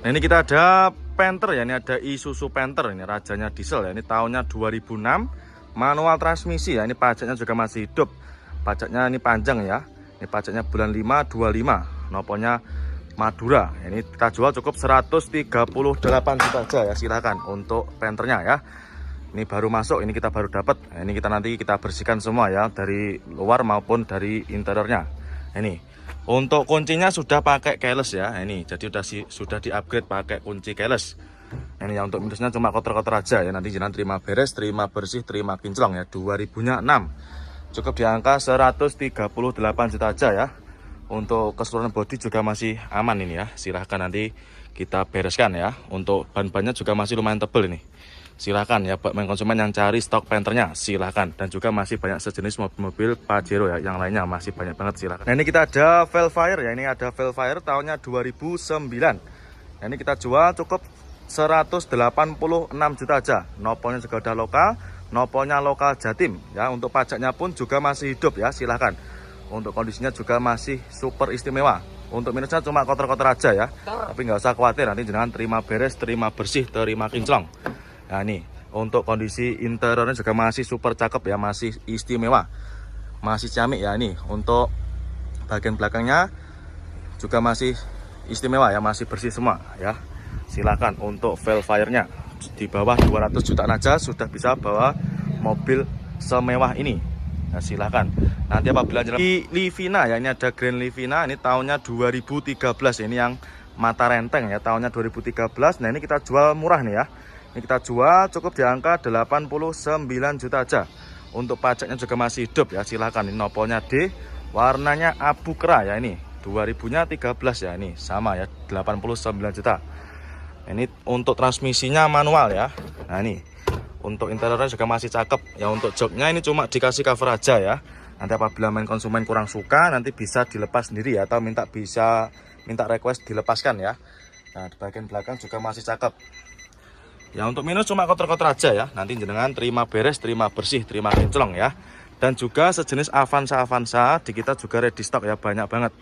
Nah, ini kita ada Panther ya, ini ada Isuzu Panther, ini rajanya diesel ya, ini tahunnya 2006, manual transmisi ya, ini pajaknya juga masih hidup, pajaknya ini panjang ya, ini pajaknya bulan 5 25, noponya Madura. Ini kita jual cukup 138 juta aja ya, silahkan untuk Panthernya ya. Ini baru masuk, ini kita baru dapat. Nah, ini kita nanti kita bersihkan semua ya, dari luar maupun dari interiornya. Ini untuk kuncinya sudah pakai keyless ya. Ini jadi sudah di-upgrade pakai kunci keyless. Ini ya, untuk minusnya cuma kotor-kotor aja ya. Nanti jangan terima beres, terima bersih, terima kinclong ya. 2000-nya 6. Cukup di angka 138 juta aja ya. Untuk keseluruhan bodi juga masih aman ini ya. Silahkan nanti kita bereskan ya. Untuk ban-bannya juga masih lumayan tebel ini. Silahkan ya buat konsumen yang cari stok Panthernya, silahkan. Dan juga masih banyak sejenis mobil-mobil Pajero ya, yang lainnya masih banyak banget, silahkan. Nah, ini kita ada Velfire ya, ini ada Velfire tahunnya 2009. Nah, ini kita jual cukup 186 juta aja. Nopolnya juga udah lokal, nopolnya lokal Jatim ya. Untuk pajaknya pun juga masih hidup ya, silahkan. Untuk kondisinya juga masih super istimewa. Untuk minusnya cuma kotor-kotor aja ya, tapi nggak usah khawatir, nanti jangan terima beres, terima bersih, terima kinclong. Nah, ini untuk kondisi interiornya juga masih super cakep ya, masih istimewa, masih ciamik ya. Ini untuk bagian belakangnya juga masih istimewa ya, masih bersih semua ya. Silakan untuk Velfire-nya di bawah 200 jutaan aja sudah bisa bawa mobil semewah ini. Nah, silakan. Nanti apabila di Livina ya, ini ada Grand Livina, ini tahunnya 2013, ini yang mata renteng ya, tahunnya 2013. Nah, ini kita jual murah nih ya. Ini kita jual cukup di angka 89 juta aja. Untuk pajaknya juga masih hidup ya, silahkan. Ini nopolnya D, warnanya abu kera ya, ini 2000-nya 13 ya, ini sama ya, 89 juta. Ini untuk transmisinya manual ya. Nah, ini untuk interiornya juga masih cakep ya. Untuk joknya ini cuma dikasih cover aja ya. Nanti apabila main konsumen kurang suka, nanti bisa dilepas sendiri ya, atau minta request dilepaskan ya. Nah, di bagian belakang juga masih cakep. Ya, untuk minus cuma kotor-kotor aja ya. Nanti jenengan terima beres, terima bersih, terima kinclong ya. Dan juga sejenis Avanza di kita juga ready stock ya, banyak banget.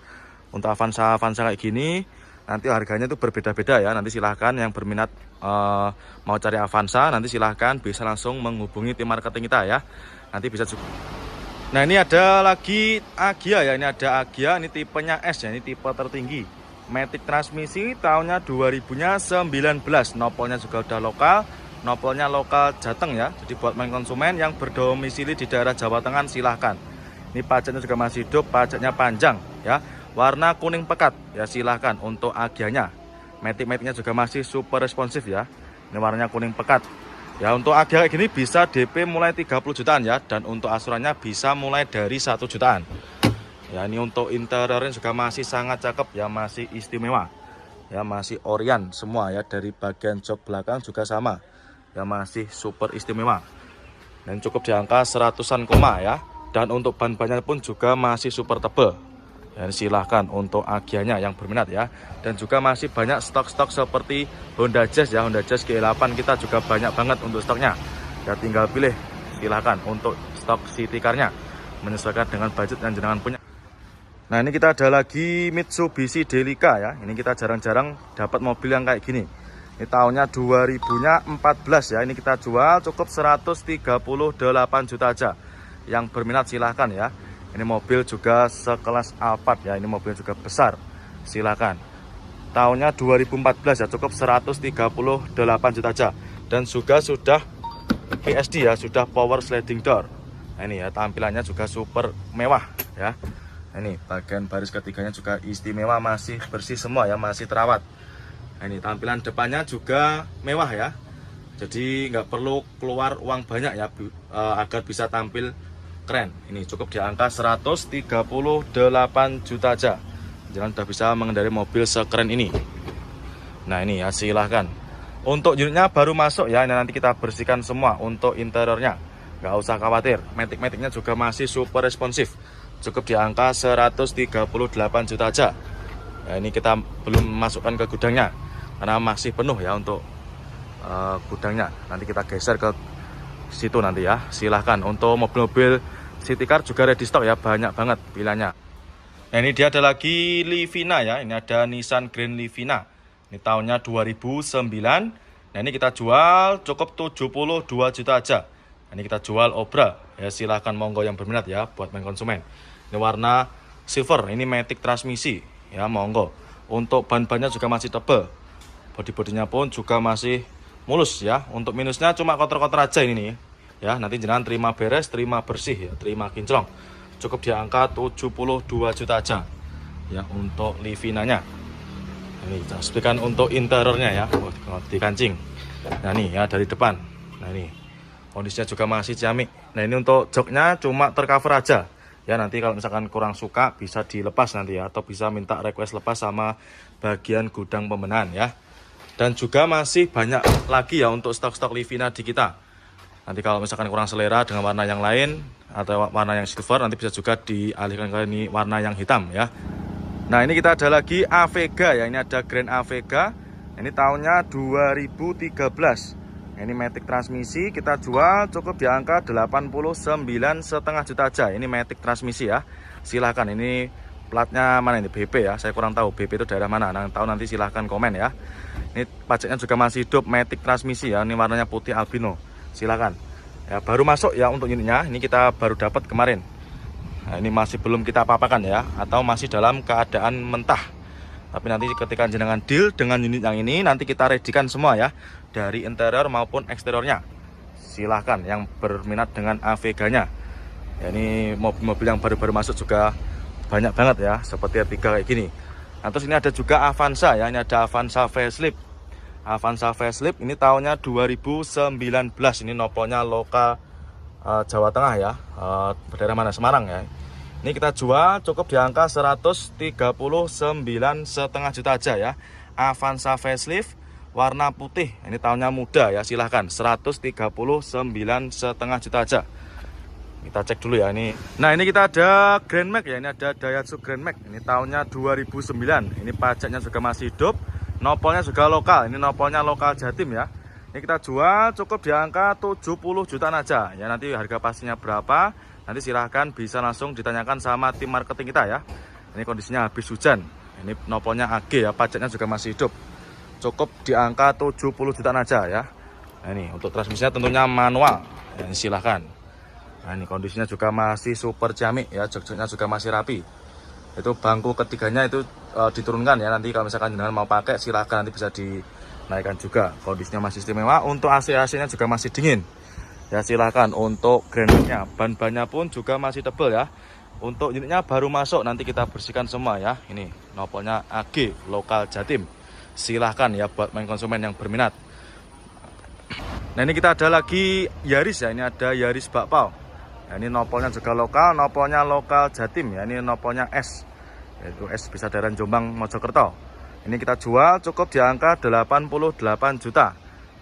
Untuk Avanza kayak gini nanti harganya itu berbeda-beda ya. Nanti silahkan yang berminat mau cari Avanza, nanti silahkan bisa langsung menghubungi tim marketing kita ya. Nanti bisa juga. Nah, ini ada lagi Agya ya. Ini ada Agya, ini tipenya S ya, ini tipe tertinggi. Matic transmisi tahunnya 2000-nya 19. Nopolnya juga udah lokal, nopolnya lokal Jateng ya. Jadi buat main konsumen yang berdomisili di daerah Jawa Tengah silahkan. Ini pajaknya juga masih hidup, pajaknya panjang ya. Warna kuning pekat ya, silahkan untuk Agyanya. Matic-maticnya juga masih super responsif ya. Ini warnanya kuning pekat. Ya, untuk Agya kayak gini bisa DP mulai 30 jutaan ya. Dan untuk asurannya bisa mulai dari 1 jutaan. Ya, ini untuk interiornya juga masih sangat cakep ya, masih istimewa ya, masih Orion semua ya. Dari bagian jok belakang juga sama ya, masih super istimewa. Dan cukup di angka 100-an koma ya. Dan untuk ban-bannya pun juga masih super tebal. Dan silahkan untuk Agyanya yang berminat ya. Dan juga masih banyak stok-stok seperti Honda Jazz ya, Honda Jazz G8 kita juga banyak banget untuk stoknya ya. Tinggal pilih, silahkan untuk stok city car-nya menyesuaikan dengan budget yang jenengan punya. Nah, ini kita ada lagi Mitsubishi Delica ya. Ini kita jarang-jarang dapat mobil yang kayak gini. Ini tahunnya 2000-nya 14 ya. Ini kita jual cukup 138 juta aja. Yang berminat silahkan ya. Ini mobil juga sekelas Alphard ya. Ini mobil juga besar. Silahkan. Tahunnya 2014 ya, cukup 138 juta aja. Dan juga sudah PSD ya, sudah power sliding door. Nah, ini ya, tampilannya juga super mewah ya. Ini bagian baris ketiganya juga istimewa, masih bersih semua ya, masih terawat. Ini tampilan depannya juga mewah ya. Jadi nggak perlu keluar uang banyak ya, agar bisa tampil keren. Ini cukup di angka 138 juta aja. Jangan udah bisa mengendarai mobil sekeren ini. Nah, ini ya, silahkan. Untuk unitnya baru masuk ya, nanti kita bersihkan semua untuk interiornya. Nggak usah khawatir, matic-maticnya juga masih super responsif. Cukup di angka 138 juta aja. Nah, ini kita belum masukkan ke gudangnya karena masih penuh ya untuk gudangnya. Nanti kita geser ke situ nanti ya. Silahkan. Untuk mobil-mobil city car juga ready stock ya, banyak banget pilihannya. Nah, ini dia ada lagi Livina ya. Ini ada Nissan Grand Livina Ini tahunnya 2009. Nah ini kita jual cukup 72 juta aja. Nah, ini kita jual Obra. Ya silahkan monggo yang berminat ya buat main konsumen. Ini warna silver, ini matic transmisi ya, monggo. Untuk ban-bannya juga masih tebal. Bodi-bodinya pun juga masih mulus ya. Untuk minusnya cuma kotor-kotor aja ini nih. Ya, nanti jenengan terima beres, terima bersih ya, terima kinclong. Cukup di angka 72 juta aja. Ya, untuk Livinanya. Ini kita sepikan untuk interiornya ya, di kancing. Nah, ini ya dari depan. Nah, ini kondisinya juga masih ciamik. Nah, ini untuk joknya cuma tercover aja. Ya, nanti kalau misalkan kurang suka bisa dilepas nanti ya, atau bisa minta request lepas sama bagian gudang pembenahan ya. Dan juga masih banyak lagi ya untuk stok-stok Livina di kita. Nanti kalau misalkan kurang selera dengan warna yang lain atau warna yang silver, nanti bisa juga dialihkan ke ini warna yang hitam ya. Nah ini kita ada lagi Avega ya, ini ada Grand Avega. Ini tahunnya 2013. Ini matic transmisi, kita jual cukup di angka 89,5 juta aja. Ini matic transmisi ya. Silahkan, ini platnya mana ini, BP ya, saya kurang tahu BP itu daerah mana. Nah, tahu nanti silahkan komen ya. Ini pajaknya juga masih hidup, matic transmisi ya. Ini warnanya putih albino. Silahkan ya, baru masuk ya untuk unitnya. Ini kita baru dapat kemarin. Nah, ini masih belum kita apa-apakan ya, atau masih dalam keadaan mentah. Tapi nanti ketika jenengan deal dengan unit yang ini, nanti kita readykan semua ya, dari interior maupun eksteriornya. Silahkan yang berminat dengan Avega-nya ya. Ini mobil-mobil yang baru-baru masuk juga banyak banget ya, seperti R3 kayak gini. Nah, terus ini ada juga Avanza ya, ini ada Avanza facelift. Avanza facelift ini tahunnya 2019. Ini nopolnya lokal Jawa Tengah ya, daerah mana, Semarang ya. Ini kita jual cukup di angka 139,5 juta aja ya. Avanza facelift warna putih, ini tahunnya muda ya, silahkan 139,5 juta aja. Kita cek dulu ya ini. Nah ini kita ada Grand Max ya, ini ada Daihatsu Grand Max. Ini tahunnya 2009. Ini pajaknya juga masih hidup, nopolnya juga lokal. Ini nopolnya lokal Jatim ya. Ini kita jual cukup di angka 70 jutaan aja ya. Nanti harga pastinya berapa, nanti silahkan bisa langsung ditanyakan sama tim marketing kita ya. Ini kondisinya habis hujan. Ini nopolnya AG ya, pajaknya juga masih hidup. Cukup di angka 70 jutaan aja ya. Nah ini untuk transmisinya tentunya manual ya, silahkan. Nah ini kondisinya juga masih super ciamik ya, jok-joknya juga masih rapi. Itu bangku ketiganya itu diturunkan ya, nanti kalau misalkan jenengan mau pakai silahkan, nanti bisa dinaikkan juga. Kondisinya masih istimewa. Untuk AC-nya juga masih dingin ya, silahkan. Untuk Grand-nya, ban-bannya pun juga masih tebal ya. Untuk unitnya baru masuk, nanti kita bersihkan semua ya. Ini nopolnya AG lokal Jatim. Silahkan ya buat main konsumen yang berminat. Nah ini kita ada lagi Yaris ya, ini ada Yaris Bakpao. Nah, ini nopolnya juga lokal, nopolnya lokal Jatim ya. Ini nopolnya S, yaitu S bisa daerah Jombang Mojokerto. Ini kita jual cukup di angka 88 juta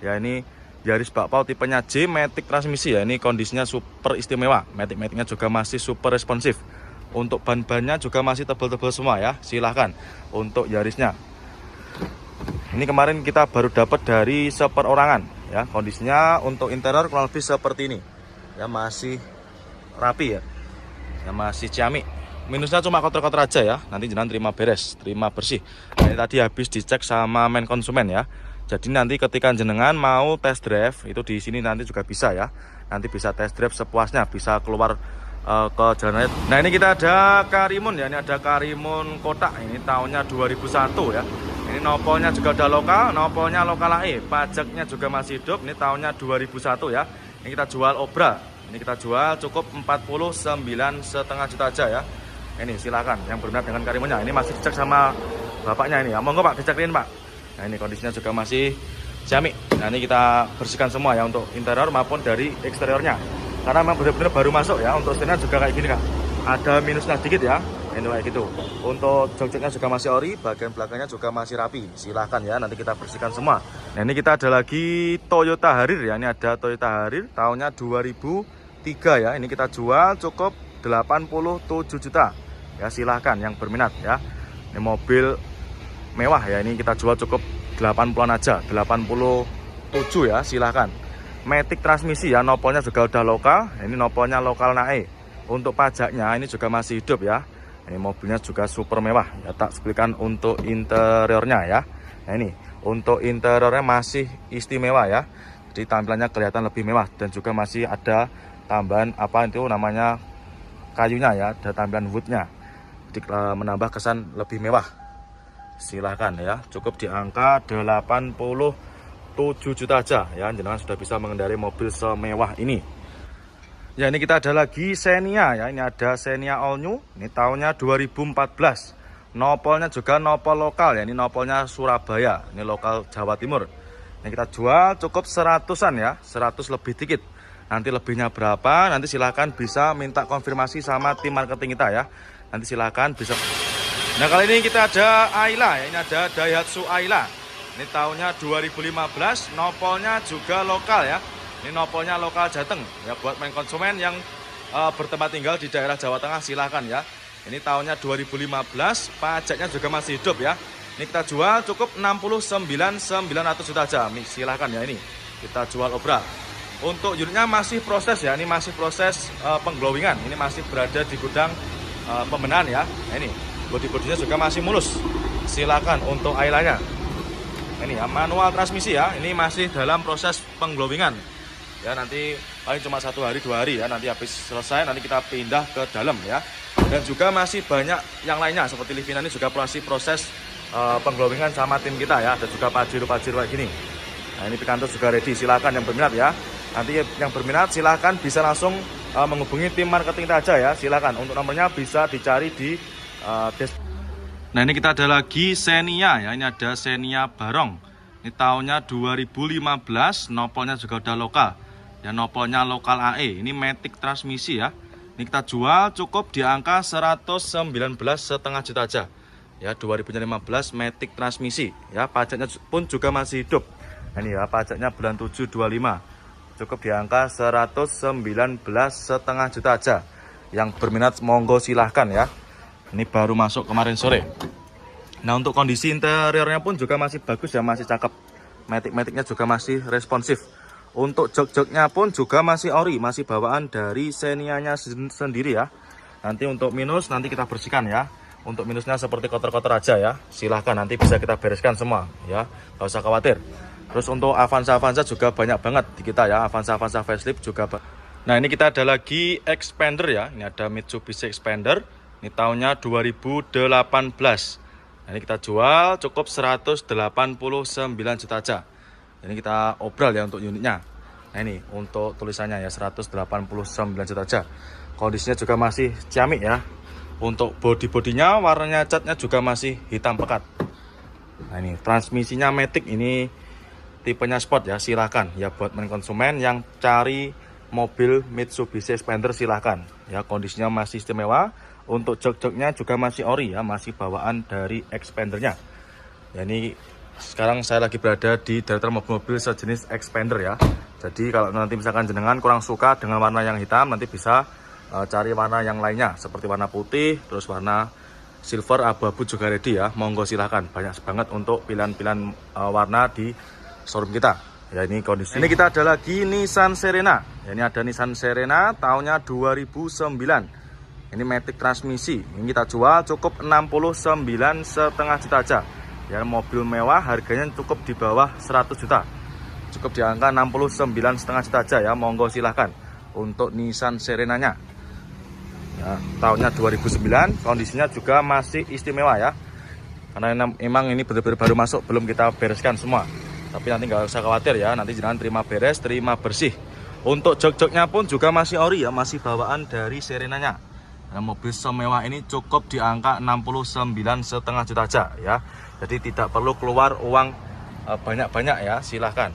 ya. Ini Yaris Bakpao tipenya J, matic transmisi ya. Ini kondisinya super istimewa, matic-maticnya juga masih super responsif. Untuk ban-bannya juga masih tebal-tebal semua ya, silahkan untuk Yarisnya. Ini kemarin kita baru dapat dari seperorangan ya. Kondisinya untuk interior kurang lebih seperti ini ya, masih rapi ya, masih ciamik. Minusnya cuma kotor-kotor aja ya, nanti jangan terima beres, terima bersih. Nah, ini tadi habis dicek sama main konsumen ya. Jadi nanti ketika jenengan mau test drive itu di sini nanti juga bisa ya. Nanti bisa test drive sepuasnya, bisa keluar ke jalan raya. Nah ini kita ada Karimun ya, ini ada Karimun kotak. Ini tahunnya 2001 ya. Ini nopolnya juga udah lokal, nopolnya lokal AE, pajaknya juga masih hidup. Ini tahunnya 2001 ya. Ini kita jual Obra. Ini kita jual cukup 49,5 juta aja ya. Ini silakan yang berminat dengan Karimunnya. Ini masih dicek sama bapaknya ini ya. Monggo Pak, dicekin Pak. Nah ini kondisinya juga masih ciamik. Nah ini kita bersihkan semua ya, untuk interior maupun dari eksteriornya. Karena memang benar-benar baru masuk ya. Untuk setirnya juga kayak gini Kak. Ada minusnya dikit ya. Ini kayak gitu. Untuk jok-joknya juga masih ori, bagian belakangnya juga masih rapi. Silahkan ya, nanti kita bersihkan semua. Nah ini kita ada lagi Toyota Harrier ya. Ini ada Toyota Harrier tahunnya 2003 ya. Ini kita jual cukup 87 juta ya, silahkan yang berminat ya. Ini mobil mewah ya, ini kita jual cukup 80-an aja, 87 ya, silahkan. Matic transmisi ya, nopolnya juga udah lokal. Ini nopolnya lokal NAE. Untuk pajaknya ini juga masih hidup ya. Ini mobilnya juga super mewah ya, tak sebutkan untuk interiornya ya. Nah ini Untuk interiornya masih istimewa ya. Jadi tampilannya kelihatan lebih mewah dan juga masih ada tambahan apa itu namanya kayunya ya, ada tambahan woodnya. Jadi menambah kesan lebih mewah. Silahkan ya, cukup di angka 87 juta aja ya, jenengan sudah bisa mengendarai mobil semewah ini. Ya, ini kita ada lagi Xenia ya, ini ada Xenia All New, ini tahunnya 2014. Nopolnya juga nopol lokal ya, ini nopolnya Surabaya, ini lokal Jawa Timur. Ini kita jual cukup 100-an ya, 100 lebih dikit. Nanti lebihnya berapa, nanti silahkan bisa minta konfirmasi sama tim marketing kita ya. Nanti silahkan bisa. Nah, kali ini kita ada Ayla ya, ini ada Daihatsu Ayla. Ini tahunnya 2015, nopolnya juga lokal ya. Ini nopolnya lokal Jateng ya, buat main konsumen yang bertempat tinggal di daerah Jawa Tengah silahkan ya. Ini tahunnya 2015, pajaknya juga masih hidup ya. Ini kita jual cukup 69.900 juta aja. Silahkan ya, ini kita jual obral. Untuk unitnya masih proses ya, ini masih proses pengglowingan. Ini masih berada di gudang pembenahan ya. Nah, ini bodi-bodinya juga masih mulus. Silakan untuk Ailanya. Ini ya, manual transmisi ya. Ini masih dalam proses pengglowingan. Ya, nanti paling cuma 1 hari 2 hari ya. Nanti habis selesai nanti kita pindah ke dalam ya. Dan juga masih banyak yang lainnya seperti Livina ini juga masih proses pengglowingan sama tim kita ya. Ada juga pajero-pajero kayak gini. Nah, ini Picanto juga ready. Silakan yang berminat ya. Nanti yang berminat silakan bisa langsung menghubungi tim marketing kita aja ya. Silakan, untuk nomornya bisa dicari di Nah, ini kita ada lagi Xenia ya. Ini ada Xenia Barong. Ini tahunnya 2015, nopolnya juga udah lokal. Ya, nopolnya lokal AE. Ini matic transmisi ya. Ini kita jual cukup di angka 119,5 juta aja. Ya, 2015 matic transmisi ya, pajaknya pun juga masih hidup. Nah, ini ya, pajaknya bulan 7 25. Cukup di angka 119,5 juta aja. Yang berminat monggo silahkan ya. Ini baru masuk kemarin sore. Nah, untuk kondisi interiornya pun juga masih bagus ya, masih cakep. Matic-maticnya juga masih responsif. Untuk jok-joknya pun juga masih ori, masih bawaan dari Xenia-nya sendiri ya. Nanti untuk minus nanti kita bersihkan ya. Untuk minusnya seperti kotor-kotor aja ya. Silahkan, nanti bisa kita bereskan semua ya. Gak usah khawatir. Terus untuk Avanza juga banyak banget di kita ya. Avanza facelift juga. Nah, ini kita ada lagi Expander ya. Ini ada Mitsubishi Expander. Ini tahunnya 2018. Nah, ini kita jual cukup 189 juta aja. Ini kita obral ya untuk unitnya. Nah, ini untuk tulisannya ya 189 juta aja. Kondisinya juga masih ciamik ya. Untuk bodi-bodinya warnanya catnya juga masih hitam pekat. Nah, ini transmisinya matic, ini tipenya sport ya, silahkan ya buat main konsumen yang cari mobil Mitsubishi Expander silahkan ya, kondisinya masih istimewa. Untuk jok-joknya juga masih ori ya, masih bawaan dari Expandernya. Ya, ini sekarang saya lagi berada di deretan mobil-mobil sejenis Expander ya. Jadi kalau nanti misalkan jenengan kurang suka dengan warna yang hitam, nanti bisa cari warna yang lainnya seperti warna putih, terus warna silver, abu-abu juga ready ya. Monggo silahkan, banyak banget untuk pilihan-pilihan warna di showroom kita. Ya, ini kondisi. Ini kita ada lagi Nissan Serena. Ya, ini ada Nissan Serena tahunnya 2009. Ini matic transmisi. Ini kita jual cukup 69,5 juta aja. Ya, mobil mewah, harganya cukup di bawah 100 juta. Cukup di angka 69,5 juta aja ya. Monggo silahkan untuk Nissan Serenanya. Ya, tahunnya 2009, kondisinya juga masih istimewa ya. Karena memang ini benar-benar baru masuk, belum kita bereskan semua. Tapi nanti nggak usah khawatir ya, nanti jangan terima beres, terima bersih. Untuk jok-joknya pun juga masih ori ya, masih bawaan dari Serenanya. Nah, mobil semewah ini cukup di angka 69,5 juta aja ya. Jadi tidak perlu keluar uang banyak-banyak ya, silahkan.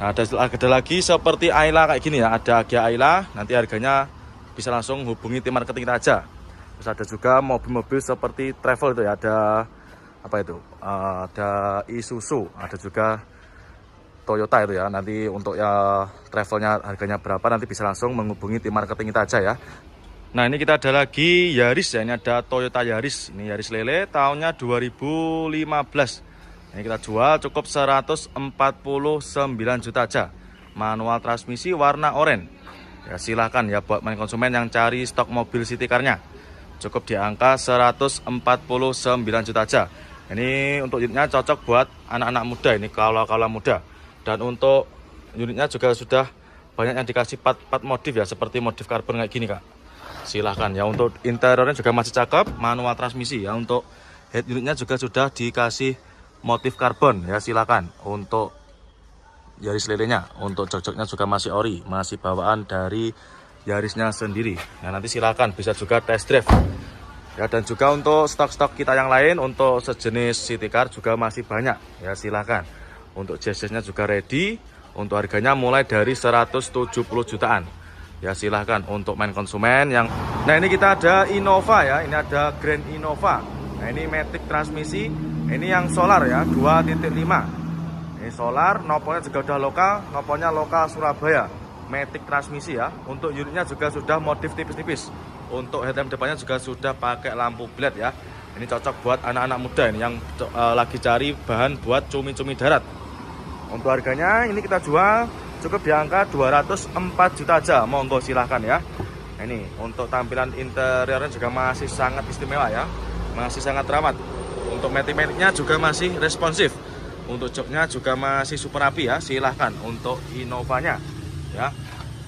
Nah, ada lagi seperti Ayla kayak gini ya, ada Gia Ayla, nanti harganya bisa langsung hubungi tim marketing kita aja. Terus ada juga mobil-mobil seperti travel itu ya, ada apa itu? Ada Isuzu, ada juga Toyota itu ya. Nanti untuk ya travelnya harganya berapa nanti bisa langsung menghubungi tim marketing kita aja ya. Nah, ini kita ada lagi Yaris ya, ini ada Toyota Yaris, ini Yaris Lele tahunnya 2015. Ini kita jual cukup 149 juta aja. Manual transmisi warna oranye. Ya, silahkan ya buat main konsumen yang cari stok mobil city car-nya. Cukup di angka 149 juta aja. Ini untuk unitnya cocok buat anak-anak muda, ini kaula-kaula muda. Dan untuk unitnya juga sudah banyak yang dikasih part modif ya, seperti modif karbon kayak gini Kak. Silahkan ya. Untuk interiornya juga masih cakep, manual transmisi ya. Untuk head unitnya juga sudah dikasih motif karbon ya. Silahkan. Untuk Yaris lelenya, untuk jok-joknya juga masih ori, masih bawaan dari Yarisnya sendiri. Nah nanti silahkan bisa juga test drive ya. Dan juga untuk stok-stok kita yang lain untuk sejenis city car juga masih banyak ya. Silahkan. Untuk JSS-nya juga ready. Untuk harganya mulai dari 170 jutaan ya. Silahkan untuk main konsumen yang... Nah ini kita ada Innova ya. Ini ada Grand Innova. Nah ini matic transmisi. Ini yang solar ya, 2.5. Ini solar, nopolnya juga udah lokal, nopolnya lokal Surabaya. Matic transmisi ya. Untuk unitnya juga sudah modif tipis-tipis. Untuk headlamp depannya juga sudah pakai lampu LED ya. Ini cocok buat anak-anak muda ini yang lagi cari bahan buat cumi-cumi darat. Untuk harganya ini kita jual cukup di angka 204 juta aja. Monggo silahkan ya. Ini untuk tampilan interiornya juga masih sangat istimewa ya. Masih sangat ramah. Untuk matic-maticnya juga masih responsif. Untuk joknya juga masih super rapi ya. Silahkan untuk Innovanya ya.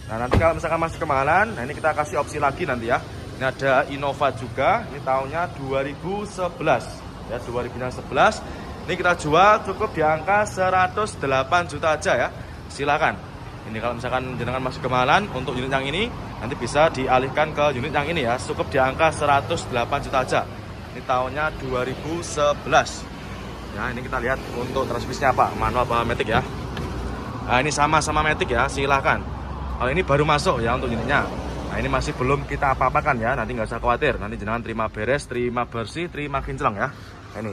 Nah nanti kalau misalkan masih kemahalan, nah ini kita kasih opsi lagi nanti ya. Ini ada Innova juga, ini tahunnya 2011 ya, 2011. Ini kita jual cukup di angka 108 juta aja ya. Silakan. Ini kalau misalkan jenengan masih kemahalan untuk unit yang ini, nanti bisa dialihkan ke unit yang ini ya. Cukup di angka 108 juta aja. Ini tahunnya 2011. Ya, ini kita lihat untuk transmisinya apa, manual apa matic ya. Nah, ini sama-sama matic ya, silahkan. Kalau ini baru masuk ya untuk unitnya. Nah, ini masih belum kita apa-apakan ya, nanti nggak usah khawatir. Nanti jangan terima beres, terima bersih, terima kinclong ya. Nah, ini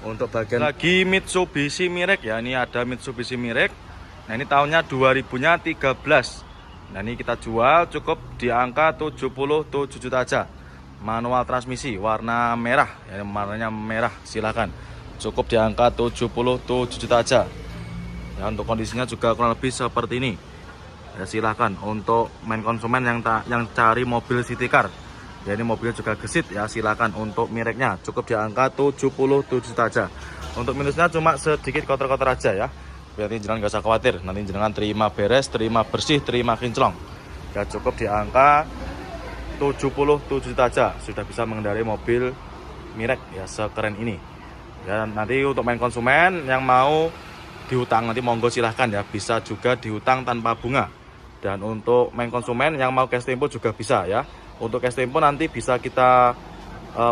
untuk bagian lagi Mitsubishi Mirage ya. Ini ada Mitsubishi Mirage. Nah, ini tahunnya 2013. Nah, ini kita jual cukup di angka 77 juta aja. Manual transmisi warna merah ya, warnanya merah, silahkan. Cukup di angka 77 juta aja. Ya, untuk kondisinya juga kurang lebih seperti ini. Ya, silahkan untuk main konsumen yang cari mobil city car. Ya, ini mobilnya juga gesit ya, silahkan. Untuk Mirage-nya cukup di angka 77 juta aja. Untuk minusnya cuma sedikit kotor-kotor aja ya. Berarti jangan gak usah khawatir. Nanti jangan terima beres, terima bersih, terima kinclong. Ya, cukup di angka 77 juta aja sudah bisa mengendarai mobil Mirage ya, sekeren ini. Ya, nanti untuk main konsumen yang mau dihutang nanti monggo silahkan ya, bisa juga dihutang tanpa bunga. Dan untuk main konsumen yang mau cash tempo juga bisa ya. Untuk cash tempo nanti bisa kita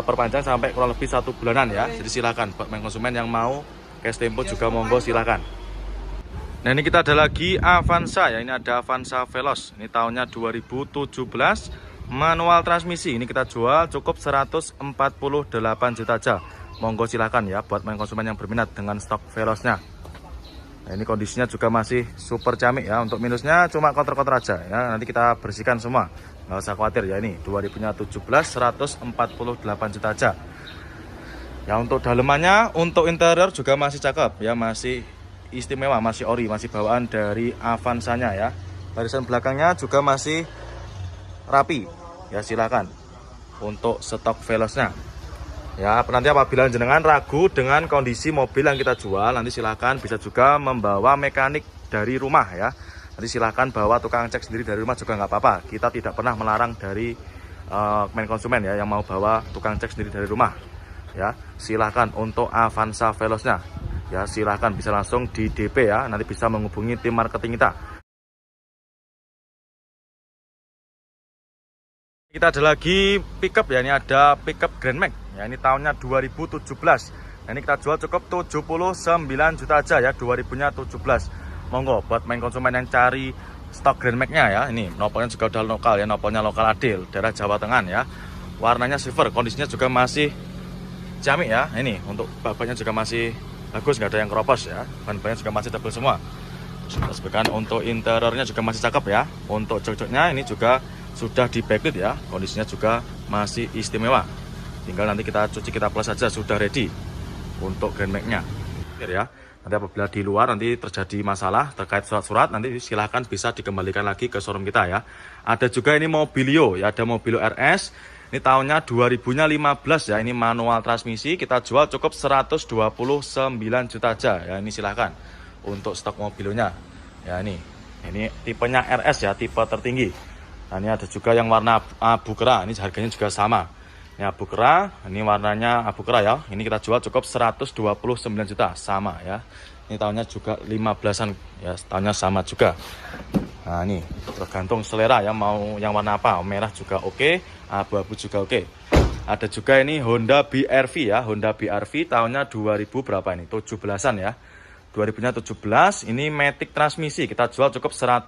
perpanjang sampai kurang lebih 1 bulanan ya. Jadi silahkan buat main konsumen yang mau cash tempo juga monggo silahkan. Nah ini kita ada lagi Avanza ya. Ini ada Avanza Veloz. Ini tahunnya 2017, manual transmisi. Ini kita jual cukup 148 juta aja. Monggo silahkan ya buat main konsumen yang berminat dengan stok Veloznya. Nah, ini kondisinya juga masih super camik ya. Untuk minusnya cuma kotor-kotor aja ya. Nanti kita bersihkan semua. Nggak usah khawatir ya. Ini 2017 148 juta aja. Ya, untuk dalemannya, untuk interior juga masih cakep ya. Masih istimewa, masih ori, masih bawaan dari Avanzanya ya. Barisan belakangnya juga masih rapi. Ya, silakan untuk stok Veloznya. Ya, nanti apabila jenengan ragu dengan kondisi mobil yang kita jual, nanti silahkan bisa juga membawa mekanik dari rumah ya. Nanti silahkan bawa tukang cek sendiri dari rumah juga nggak apa-apa. Kita tidak pernah melarang dari main konsumen ya yang mau bawa tukang cek sendiri dari rumah. Ya, silahkan untuk Avanza Veloznya. Ya, silahkan bisa langsung di DP ya. Nanti bisa menghubungi tim marketing kita. Kita ada lagi pickup ya. Ini ada pickup Grand Max. Ya, ini tahunnya 2017. Nah, ini kita jual cukup 79 juta aja ya, 2017. Monggo buat main konsumen yang cari stok Grand Max-nya ya. Ini nopolnya juga udah lokal ya, nopolnya lokal Adil, daerah Jawa Tengah ya. Warnanya silver, kondisinya juga masih jamik ya. Ini untuk babaknya juga masih bagus, nggak ada yang keropos ya. Ban-bannya juga masih tebal semua. Terus untuk interiornya juga masih cakep ya. Untuk jok-joknya ini juga sudah di backlit ya. Kondisinya juga masih istimewa. Tinggal nanti kita cuci, kita plus saja, sudah ready untuk Grand Max-nya ya. Nanti apabila di luar nanti terjadi masalah terkait surat-surat, nanti silahkan bisa dikembalikan lagi ke showroom kita ya. Ada juga ini Mobilio ya, ada Mobilio RS. Ini tahunnya 2015 ya, ini manual transmisi, kita jual cukup 129 juta aja ya. Ini silahkan untuk stok mobilnya ya. Ini tipenya RS ya, tipe tertinggi. Nah, ini ada juga yang warna abu kera, ini harganya juga sama. Ini abu kera, ini warnanya abu kera ya. Ini kita jual cukup 129 juta, sama ya. Ini tahunnya juga 15-an ya, tahunnya sama juga. Nah, ini tergantung selera ya, mau yang warna apa, merah juga oke, abu-abu juga oke. Ada juga ini Honda BRV ya, Honda BRV tahunnya 2000 berapa ini, 17-an ya, 2017. Ini matic transmisi, kita jual cukup 100